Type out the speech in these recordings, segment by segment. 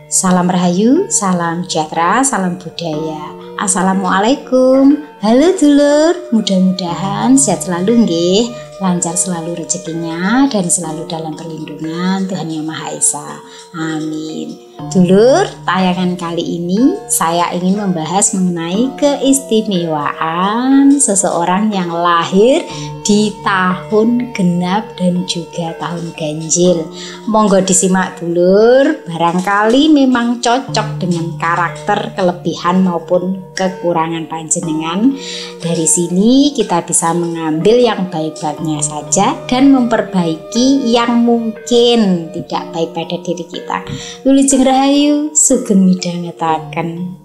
Salam Rahayu, salam sejahtera, salam budaya. Assalamualaikum. Halo dulur, mudah-mudahan sehat selalu nggih, lancar selalu rezekinya dan selalu dalam perlindungan Tuhan Yang Maha Esa. Amin. Dulur, tayangan kali ini saya ingin membahas mengenai keistimewaan seseorang yang lahir di tahun genap dan juga tahun ganjil. Monggo disimak dulur, barangkali memang cocok dengan karakter, kelebihan maupun kekurangan panjenengan. Dari sini kita bisa mengambil yang baik-baiknya saja dan memperbaiki yang mungkin tidak baik pada diri kita. Wilujeng Rahayu, sugeng midhangetaken.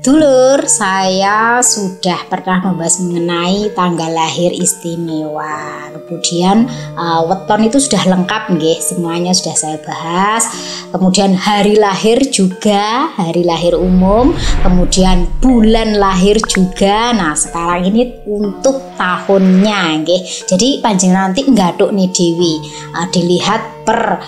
Dulur, saya sudah pernah membahas mengenai tanggal lahir istimewa. Kemudian weton itu sudah lengkap nggih, semuanya sudah saya bahas. Kemudian hari lahir juga, hari lahir umum, kemudian bulan lahir juga. Nah, sekarang ini untuk tahunnya nggih. Jadi panjenengan nanti nggathuk nih dewi, dilihat per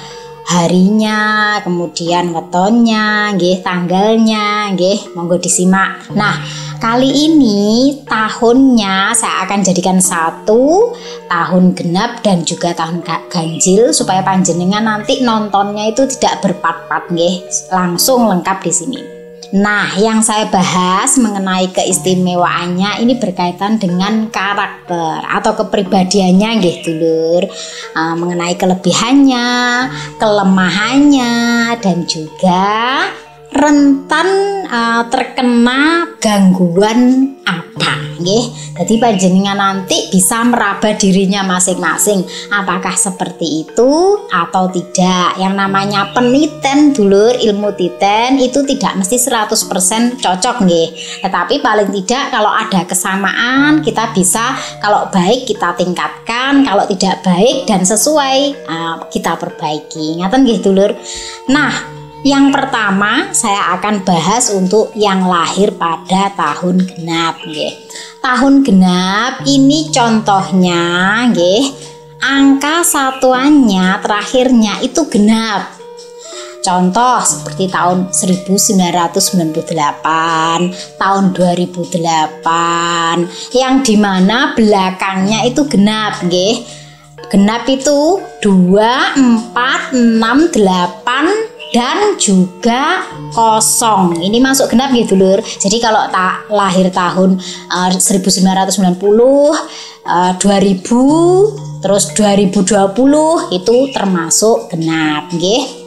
harinya, kemudian wetonnya, nggih, tanggalnya, nggih, monggo disimak. Nah, kali ini tahunnya saya akan jadikan satu, tahun genap dan juga tahun ganjil, supaya panjenengan nanti nontonnya itu tidak berpat-pat, nggih, langsung lengkap di sini. Nah, yang saya bahas mengenai keistimewaannya ini berkaitan dengan karakter atau kepribadiannya nggih dulur, mengenai kelebihannya, kelemahannya dan juga rentan terkena gangguan apa nggih. Jadi panjenengan nanti bisa meraba dirinya masing-masing apakah seperti itu atau tidak. Yang namanya peniten dulur, ilmu titen itu tidak mesti 100% cocok nggih. Tetapi paling tidak kalau ada kesamaan kita bisa, kalau baik kita tingkatkan, kalau tidak baik dan sesuai kita perbaiki. Ngaten nggih dulur. Nah, yang pertama saya akan bahas untuk yang lahir pada tahun genap nggih. Tahun genap ini contohnya nggih, angka satuannya terakhirnya itu genap. Contoh seperti tahun 1998, tahun 2008 yang dimana belakangnya itu genap nggih. Genap itu 2, 4, 6, 8 dan juga kosong. Ini masuk genap gitu lur. Jadi kalau lahir tahun 1990, 2000, terus 2020 itu termasuk genap nggih.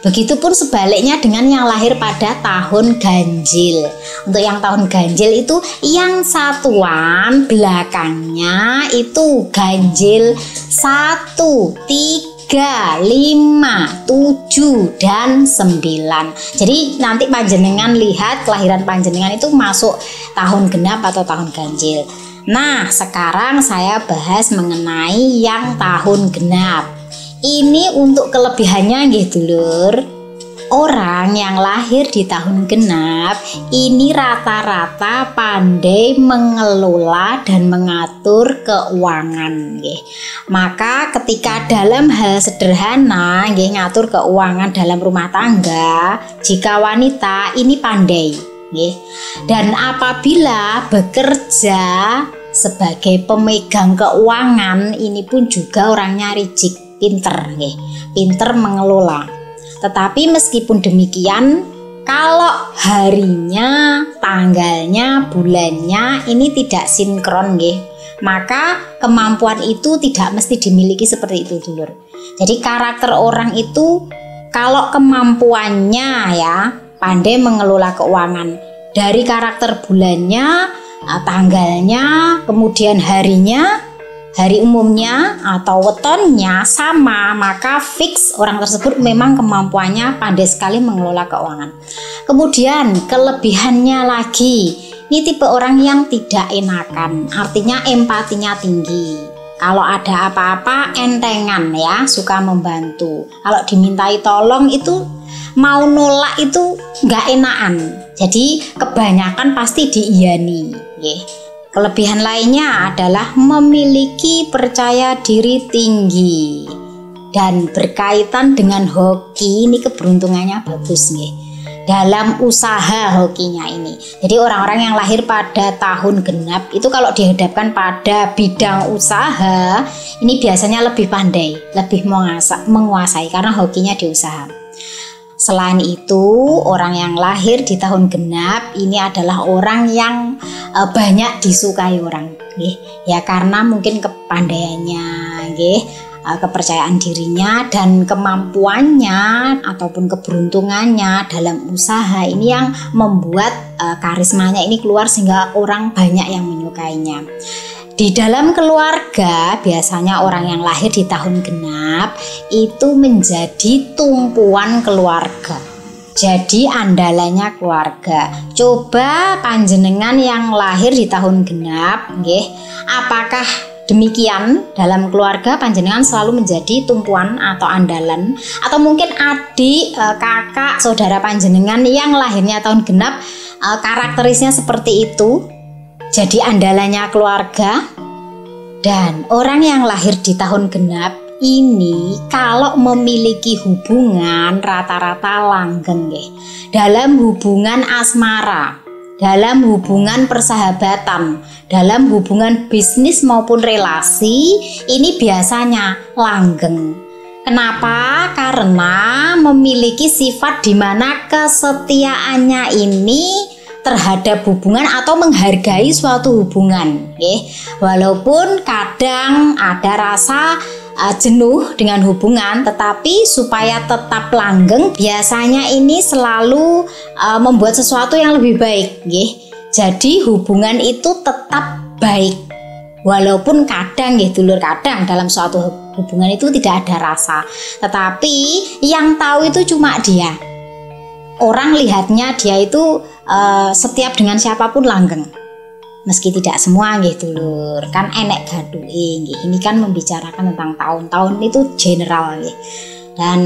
Begitupun sebaliknya dengan yang lahir pada tahun ganjil. Untuk yang tahun ganjil itu yang satuan belakangnya itu ganjil 1, 3, 5, 7 dan 9. Jadi nanti panjenengan lihat kelahiran panjenengan itu masuk tahun genap atau tahun ganjil. Nah, sekarang saya bahas mengenai yang tahun genap. Ini untuk kelebihannya nggih dulur. Orang yang lahir di tahun genap ini rata-rata pandai mengelola dan mengatur keuangan nggih. Maka ketika dalam hal sederhana nggih, ngatur keuangan dalam rumah tangga, jika wanita ini pandai nggih. Dan apabila bekerja sebagai pemegang keuangan ini pun juga orangnya ricik, pinter nggih, pinter mengelola. Tetapi meskipun demikian, kalau harinya, tanggalnya, bulannya ini tidak sinkron nggih, maka kemampuan itu tidak mesti dimiliki seperti itu dulur. Jadi karakter orang itu kalau kemampuannya ya pandai mengelola keuangan, dari karakter bulannya, tanggalnya, kemudian harinya, hari umumnya atau wetonnya sama, maka fix orang tersebut memang kemampuannya pandai sekali mengelola keuangan. Kemudian kelebihannya lagi, ini tipe orang yang tidak enakan, artinya empatinya tinggi. Kalau ada apa-apa entengan ya, suka membantu. Kalau dimintai tolong itu mau nolak itu nggak enakan. Jadi kebanyakan pasti diiyani. Kelebihan lainnya adalah memiliki percaya diri tinggi dan berkaitan dengan hoki. Ini keberuntungannya bagus nih dalam usaha hokinya ini. Jadi orang-orang yang lahir pada tahun genap itu kalau dihadapkan pada bidang usaha ini biasanya lebih pandai, lebih menguasai karena hokinya di usaha. Selain itu, orang yang lahir di tahun genap ini adalah orang yang banyak disukai orang, ya karena mungkin kepandaiannya, kepercayaan dirinya dan kemampuannya ataupun keberuntungannya dalam usaha ini yang membuat karismanya ini keluar sehingga orang banyak yang menyukainya. Di dalam keluarga biasanya orang yang lahir di tahun genap itu menjadi tumpuan keluarga. Jadi andalannya keluarga. Coba panjenengan yang lahir di tahun genap, apakah demikian dalam keluarga panjenengan selalu menjadi tumpuan atau andalan, atau mungkin adik, kakak, saudara panjenengan yang lahirnya tahun genap karakterisnya seperti itu, jadi andalannya keluarga. Dan orang yang lahir di tahun genap ini kalau memiliki hubungan rata-rata langgeng dalam hubungan asmara, dalam hubungan persahabatan, dalam hubungan bisnis maupun relasi ini biasanya langgeng. Kenapa? Karena memiliki sifat di mana kesetiaannya ini terhadap hubungan atau menghargai suatu hubungan, walaupun kadang ada rasa jenuh dengan hubungan, tetapi supaya tetap langgeng biasanya ini selalu membuat sesuatu yang lebih baik, jadi hubungan itu tetap baik walaupun kadang dulur, kadang dalam suatu hubungan itu tidak ada rasa, tetapi yang tahu itu cuma dia. Orang lihatnya dia itu setiap dengan siapapun langgeng, meski tidak semua dulur, kan enek gaduhe. Ini kan membicarakan tentang tahun-tahun itu general dan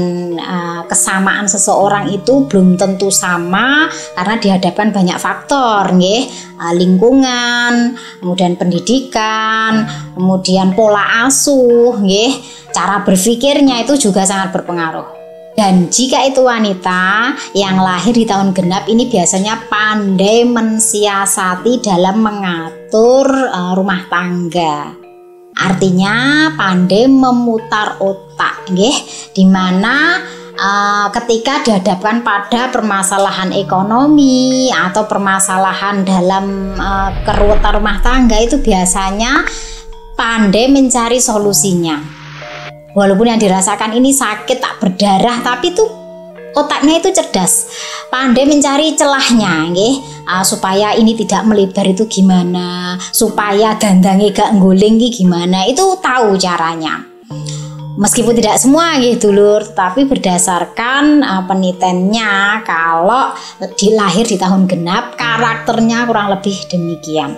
kesamaan seseorang itu belum tentu sama karena dihadapkan banyak faktor, lingkungan, kemudian pendidikan, kemudian pola asuh, cara berpikirnya itu juga sangat berpengaruh. Dan jika itu wanita yang lahir di tahun genap ini biasanya pandai mensiasati dalam mengatur rumah tangga. Artinya pandai memutar otak, di mana ketika dihadapkan pada permasalahan ekonomi atau permasalahan dalam keruwetan rumah tangga itu biasanya pandai mencari solusinya. Walaupun yang dirasakan ini sakit tak berdarah, tapi tuh otaknya itu cerdas, pandai mencari celahnya, supaya ini tidak melebar itu gimana, supaya dandange gak ngguling gimana, itu tahu caranya. Meskipun tidak semua dulur, tapi berdasarkan penelitiannya kalau dilahir di tahun genap karakternya kurang lebih demikian.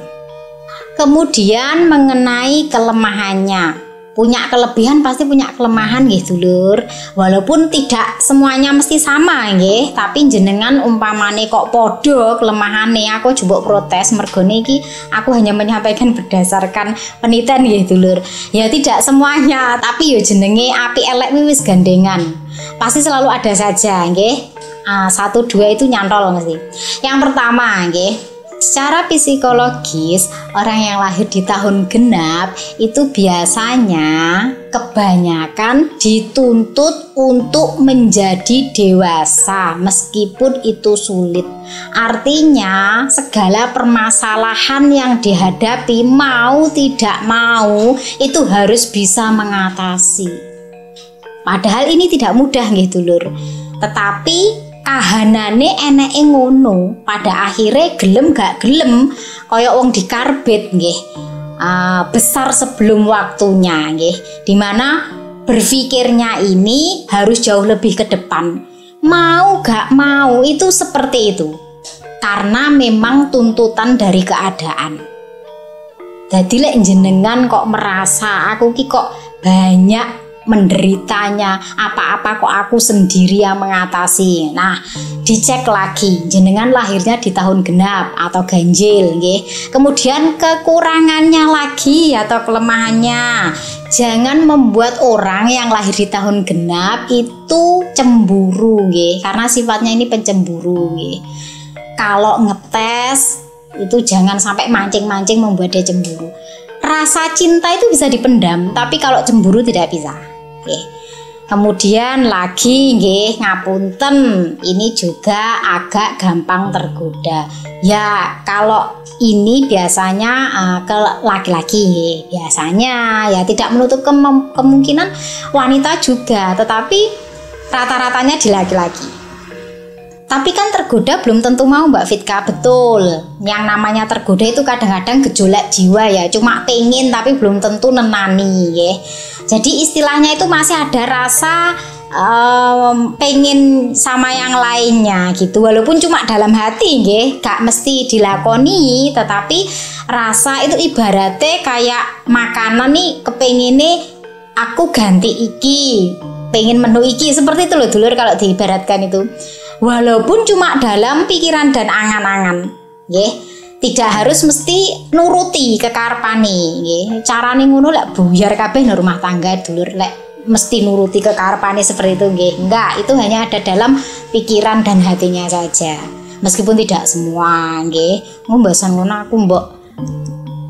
Kemudian mengenai kelemahannya, punya kelebihan pasti punya kelemahan dulur, walaupun tidak semuanya mesti sama tapi jenengan umpamane kok podo kelemahane, aku coba protes mergone iki aku hanya menyampaikan berdasarkan penelitian dulur, ya tidak semuanya, tapi ya jenenge api elek wis gandengan, pasti selalu ada saja satu dua itu nyantol mesti. Yang pertama secara psikologis orang yang lahir di tahun genap itu biasanya kebanyakan dituntut untuk menjadi dewasa meskipun itu sulit. Artinya segala permasalahan yang dihadapi mau tidak mau itu harus bisa mengatasi. Padahal ini tidak mudah dulur, tetapi kahanane eneke ngono, pada akhirnya gelem gak gelem kaya wong dikarbit besar sebelum waktunya dimana berpikirnya ini harus jauh lebih ke depan, mau gak mau itu seperti itu karena memang tuntutan dari keadaan. Jadi lek jenengan kok merasa aku ki kok banyak menderitanya, apa-apa kok aku sendiri yang mengatasi. Nah, dicek lagi jenengan lahirnya di tahun genap atau ganjil nggih. Kemudian kekurangannya lagi atau kelemahannya. Jangan membuat orang yang lahir di tahun genap itu cemburu nggih, karena sifatnya ini pencemburu nggih. Kalau ngetes itu jangan sampai mancing-mancing membuat dia cemburu. Rasa cinta itu bisa dipendam, tapi kalau cemburu tidak bisa. Oke. Kemudian lagi nggih, ngapunten, ini juga agak gampang tergoda. Ya, kalau ini biasanya ke laki-laki nggih. Biasanya ya tidak menutup kemungkinan wanita juga, tetapi rata-ratanya di laki-laki. Tapi kan tergoda belum tentu mau Mbak Fitka, betul. Yang namanya tergoda itu kadang-kadang gejolak jiwa ya, cuma pengen tapi belum tentu nenani ya. Jadi istilahnya itu masih ada rasa pengen sama yang lainnya gitu, walaupun cuma dalam hati nggih, gak mesti dilakoni, tetapi rasa itu ibaratnya kayak makanan nih, kepengine aku ganti iki, pengen menu iki, seperti itu loh dulur kalau diibaratkan itu. Walaupun cuma dalam pikiran dan angan-angan, nggih. Tidak harus mesti nuruti kekarepane, nggih. Carane ngono lek buyar kabeh nang rumah tangga dulur, lek mesti nuruti kekarepane seperti itu nggih. Enggak, itu hanya ada dalam pikiran dan hatinya saja. Meskipun tidak semua, nggih. Ngombasan ngono aku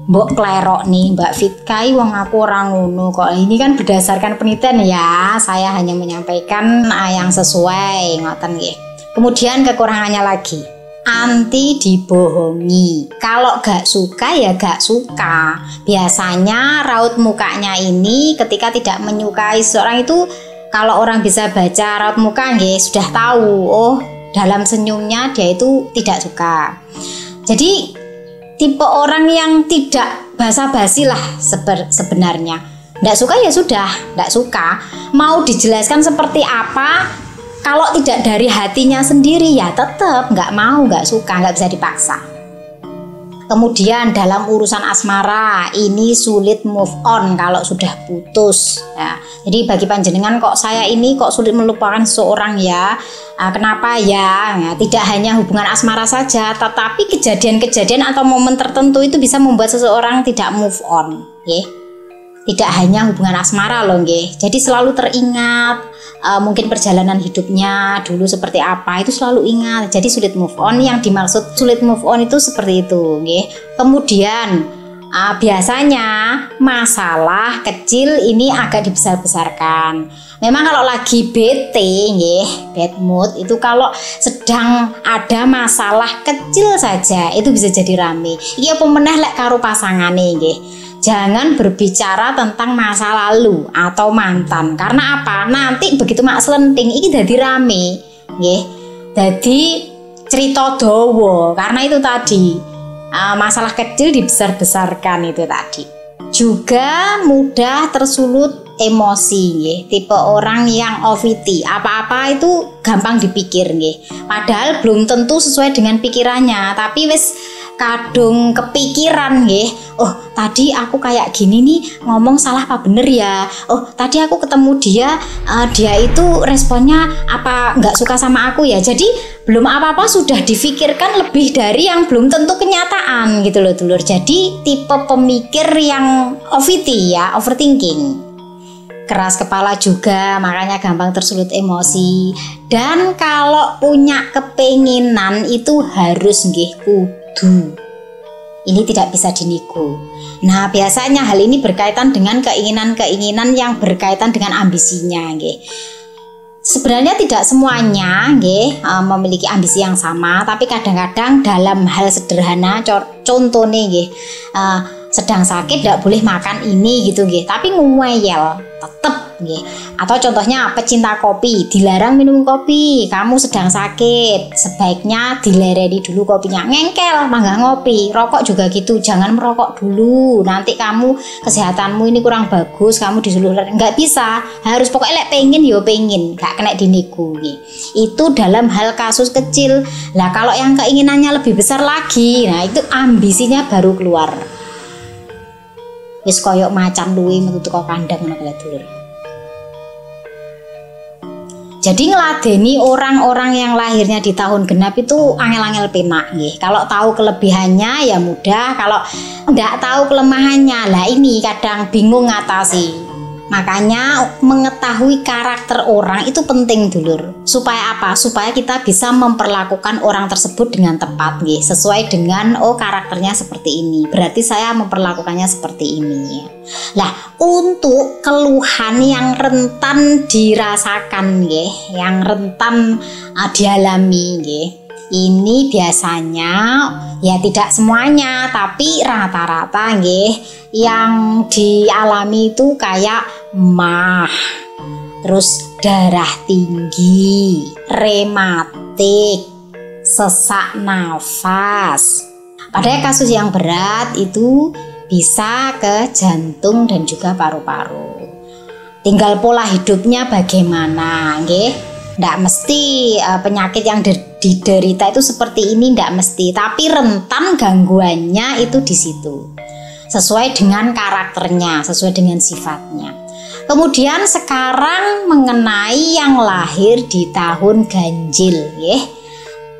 mbok klerok nih Mbak Fitka, wong aku orang ngono kok. Ini kan berdasarkan penelitian ya, saya hanya menyampaikan yang sesuai ngoten nggih. Kemudian kekurangannya lagi, anti dibohongi. Kalau gak suka ya gak suka. Biasanya raut mukanya ini ketika tidak menyukai seseorang itu, kalau orang bisa baca raut muka nggih sudah tahu, oh dalam senyumnya dia itu tidak suka. Jadi tipe orang yang tidak basa-basi lah sebenarnya. Nggak suka ya sudah, nggak suka. Mau dijelaskan seperti apa, kalau tidak dari hatinya sendiri ya tetap nggak mau, nggak suka, nggak bisa dipaksa. Kemudian dalam urusan asmara ini sulit move on kalau sudah putus ya. Jadi bagi panjenengan, kok saya ini kok sulit melupakan seseorang ya, kenapa ya? Tidak hanya hubungan asmara saja, tetapi kejadian-kejadian atau momen tertentu itu bisa membuat seseorang tidak move on ya. Tidak hanya hubungan asmara loh nggih. Jadi selalu teringat mungkin perjalanan hidupnya dulu seperti apa, itu selalu ingat. Jadi sulit move on, yang dimaksud sulit move on itu seperti itu nggih. Kemudian biasanya masalah kecil ini agak dibesar-besarkan. Memang kalau lagi bete nggih, bad mood itu kalau sedang ada masalah kecil saja itu bisa jadi rame. Iki apa meneh lek karo pasangane nggih. Jangan berbicara tentang masa lalu atau mantan, karena apa? Nanti begitu mak selenting iki dadi rame nggih. Dadi cerita dawa, karena itu tadi masalah kecil dibesar-besarkan itu tadi. Juga mudah tersulut emosi nggih. Tipe orang yang OVT, apa-apa itu gampang dipikir nggih. Padahal belum tentu sesuai dengan pikirannya, tapi wis kadung kepikiran nggih. Oh, tadi aku kayak gini nih, ngomong salah apa bener ya? Oh, tadi aku ketemu dia, dia itu responnya apa nggak suka sama aku ya? Jadi belum apa-apa sudah difikirkan lebih dari yang belum tentu kenyataan gitu loh dulur. Jadi tipe pemikir yang OVT ya, overthinking. Keras kepala juga, makanya gampang tersulut emosi. Dan kalau punya kepenginan itu harus nggih kudu. Ini tidak bisa dinego. Nah, biasanya hal ini berkaitan dengan keinginan-keinginan yang berkaitan dengan ambisinya nggih. Sebenarnya tidak semuanya nggih memiliki ambisi yang sama, tapi kadang-kadang dalam hal sederhana, contohnya nggih, sedang sakit tidak boleh makan ini gitu nggih, tapi ngumeyel tetep nggih. Atau contohnya pecinta kopi, dilarang minum kopi, kamu sedang sakit, sebaiknya dilereni dulu kopinya, ngengkel mangga ngopi. Rokok juga gitu, jangan merokok dulu, nanti kamu kesehatanmu ini kurang bagus, kamu disuruh nggak bisa, harus pokoknya lek pengen yo pengen, gak kena dinego nggih. Itu dalam hal kasus kecil. Lah kalau yang keinginannya lebih besar lagi, nah itu ambisinya baru keluar. Wis koyok macan luwe metu teko kandang ngono kae dulur. Jadi ngeladeni orang-orang yang lahirnya di tahun genap itu angel-angel penak nggih. Kalau tahu kelebihannya ya mudah, kalau enggak tahu kelemahannya lah ini kadang bingung ngatasi. Makanya mengetahui karakter orang itu penting dulur. Supaya apa? Supaya kita bisa memperlakukan orang tersebut dengan tepat nggih, sesuai dengan karakternya seperti ini. Berarti saya memperlakukannya seperti ini. Lah, untuk keluhan yang rentan dirasakan nggih, yang rentan dialami nggih. Ini biasanya ya tidak semuanya, tapi rata-rata nggih yang dialami itu kayak mah, terus darah tinggi, rematik, sesak nafas. Pada kasus yang berat itu bisa ke jantung dan juga paru-paru. Tinggal pola hidupnya bagaimana nggih. Nggak mesti penyakit yang diderita itu seperti ini, nggak mesti, tapi rentan gangguannya itu di situ. Sesuai dengan karakternya, sesuai dengan sifatnya. Kemudian sekarang mengenai yang lahir di tahun ganjil, ya.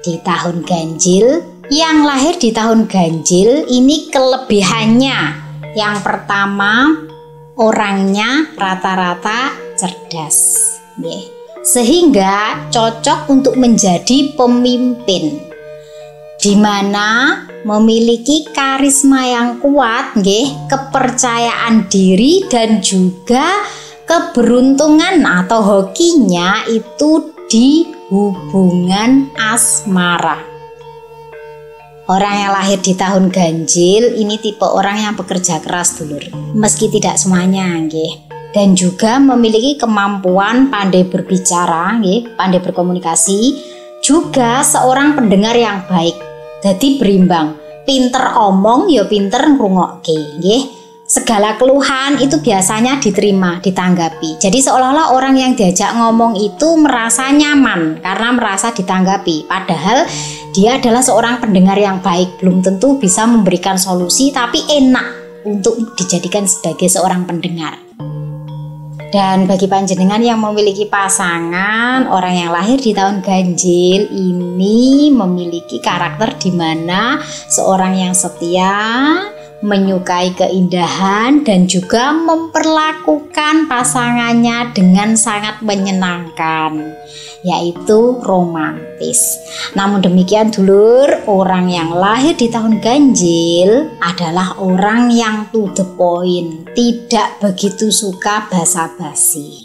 Di tahun ganjil, yang lahir di tahun ganjil ini kelebihannya. Yang pertama, orangnya rata-rata cerdas, ya. Sehingga cocok untuk menjadi pemimpin, di mana memiliki karisma yang kuat, nggih, kepercayaan diri dan juga keberuntungan atau hokinya itu di hubungan asmara. Orang yang lahir di tahun ganjil ini tipe orang yang bekerja keras dulur, meski tidak semuanya nggih. Dan juga memiliki kemampuan pandai berbicara, nggih, pandai berkomunikasi, juga seorang pendengar yang baik. Jadi berimbang, pinter omong ya pinter ngrungokke, nggih. Segala keluhan itu biasanya diterima, ditanggapi. Jadi seolah-olah orang yang diajak ngomong itu merasa nyaman karena merasa ditanggapi. Padahal dia adalah seorang pendengar yang baik, belum tentu bisa memberikan solusi, tapi enak untuk dijadikan sebagai seorang pendengar. Dan bagi panjenengan yang memiliki pasangan, orang yang lahir di tahun ganjil ini memiliki karakter di mana seorang yang setia, menyukai keindahan dan juga memperlakukan pasangannya dengan sangat menyenangkan, yaitu romantis. Namun demikian dulur, orang yang lahir di tahun ganjil adalah orang yang to the point, tidak begitu suka basa-basi.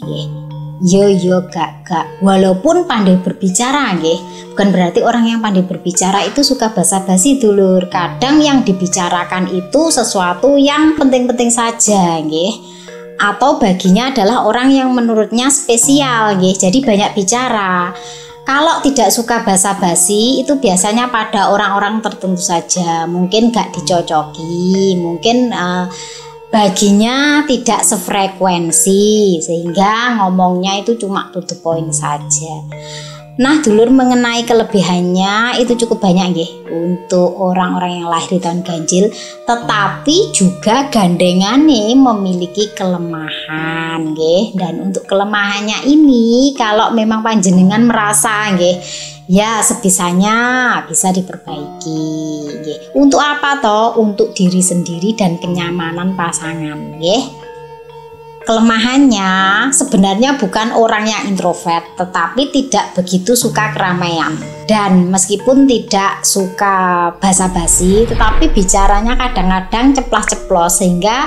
Yo gak. Walaupun pandai berbicara nggih, bukan berarti orang yang pandai berbicara itu suka basa-basi dulur. Kadang yang dibicarakan itu sesuatu yang penting-penting saja nggih. Atau baginya adalah orang yang menurutnya spesial nggih. Jadi banyak bicara. Kalau tidak suka basa-basi itu biasanya pada orang-orang tertentu saja. Mungkin gak dicocoki, mungkin baginya tidak sefrekuensi sehingga ngomongnya itu cuma to the point saja. Nah dulur, mengenai kelebihannya itu cukup banyak nggih untuk orang-orang yang lahir di tahun ganjil, tetapi juga gandengane memiliki kelemahan nggih. Dan untuk kelemahannya ini kalau memang panjenengan merasa nggih ya sebisanya bisa diperbaiki nggih. Untuk apa toh? Untuk diri sendiri dan kenyamanan pasangan nggih. Kelemahannya sebenarnya bukan orang yang introvert, tetapi tidak begitu suka keramaian. Dan meskipun tidak suka basa-basi, tetapi bicaranya kadang-kadang ceplas-ceplos sehingga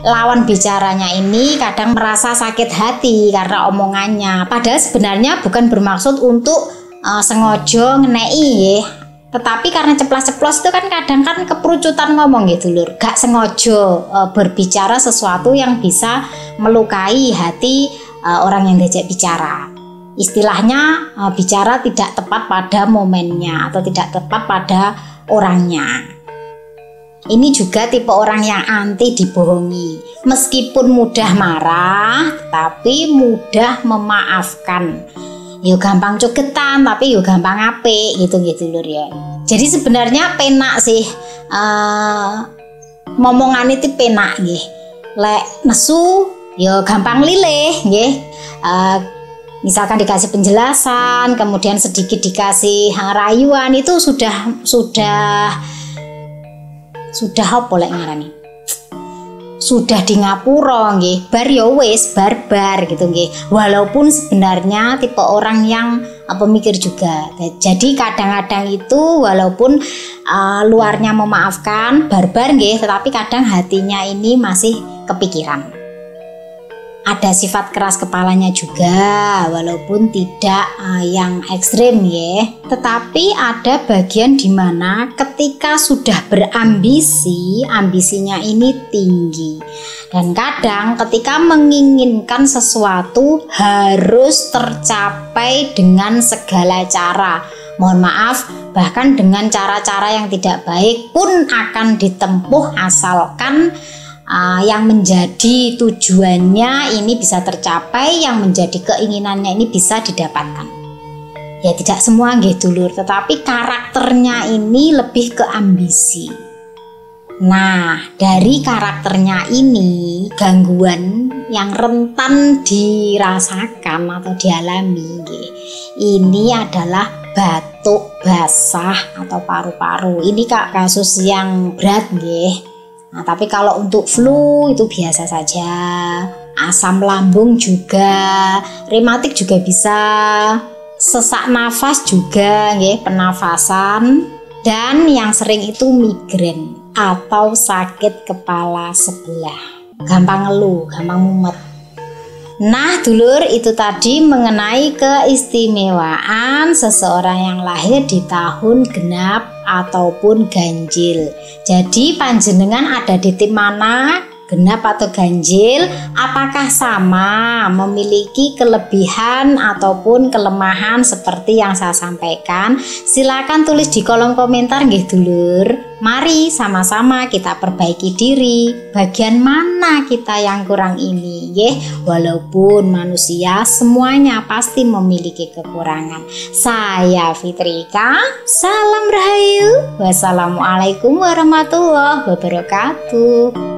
lawan bicaranya ini kadang merasa sakit hati karena omongannya. Padahal sebenarnya bukan bermaksud untuk sengaja ngenei, tetapi karena ceplas-ceplos itu kan kadang kan keperucutan ngomong gitu lur, gak sengaja berbicara sesuatu yang bisa melukai hati orang yang diajak bicara. Istilahnya bicara tidak tepat pada momennya atau tidak tepat pada orangnya. Ini juga tipe orang yang anti dibohongi. Meskipun mudah marah, tapi mudah memaafkan. Yo gampang cugetan tapi yo gampang apik gitu lur ya. Jadi sebenarnya penak sih momongan itu penak nggih. Lek nesu yo gampang lilih nggih. misalkan dikasih penjelasan, kemudian sedikit dikasih rayuan, itu sudah apa lek ngarani? Sudah di ngapura nggih, bar ya wis barbar gitu nggih. Walaupun sebenarnya tipe orang yang mikir juga. Jadi kadang-kadang itu walaupun luarnya memaafkan, barbar nggih, tetapi kadang hatinya ini masih kepikiran. Ada sifat keras kepalanya juga, walaupun tidak yang ekstrim ya. Tetapi ada bagian di mana ketika sudah berambisi, ambisinya ini tinggi. Dan kadang ketika menginginkan sesuatu harus tercapai dengan segala cara. Mohon maaf, bahkan dengan cara-cara yang tidak baik pun akan ditempuh asalkan yang menjadi tujuannya ini bisa tercapai, yang menjadi keinginannya ini bisa didapatkan. Ya tidak semua nggih dulur, tetapi karakternya ini lebih ke ambisi. Nah, dari karakternya ini gangguan yang rentan dirasakan atau dialami nggih. Ini adalah batuk basah atau paru-paru. Ini kasus yang berat nggih. Nah, tapi kalau untuk flu itu biasa saja. Asam lambung juga, rematik juga bisa, sesak nafas juga, penafasan, dan yang sering itu migrain atau sakit kepala sebelah. Gampang ngeluh, gampang mumet. Nah dulur, itu tadi mengenai keistimewaan seseorang yang lahir di tahun genap ataupun ganjil. Jadi panjenengan ada di tim mana, genap atau ganjil? Apakah sama memiliki kelebihan ataupun kelemahan seperti yang saya sampaikan? Silakan tulis di kolom komentar nggih dulur. Mari sama-sama kita perbaiki diri. Bagian mana kita yang kurang ini nggih? Walaupun manusia semuanya pasti memiliki kekurangan. Saya Fitrika, salam rahayu. Wassalamualaikum warahmatullahi wabarakatuh.